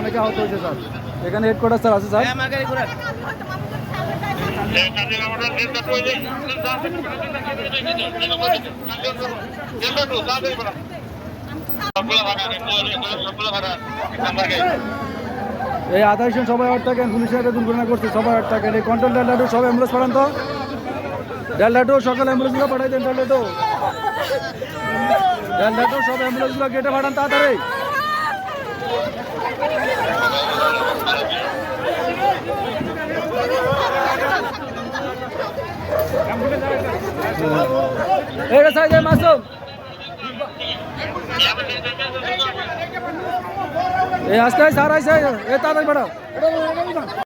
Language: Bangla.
অনেকে আহত হয়েছে স্যার। এখানে হেডকোয়ার্টার স্যার আছে স্যার। এই আধাইশন সবাই আট থাকেন, পুলিশের একটা দুর্ঘটনা করছে, সবাই আট থাকেন। এই কন্ট্রোল ডেল্টাটু সব অ্যাম্বুলেন্স পাঠান তো, ডেল্টাটু সকাল অ্যাম্বুলেন্সগুলো পাঠাই দেন। ডেল্টাটু সব অ্যাম্বুলেন্সগুলো গেটে পাঠান তাড়াতাড়ি। এটা সাইজ মাসুম এই আজকে সার আইসে এ তাড়াতাড়ি পাঠাও।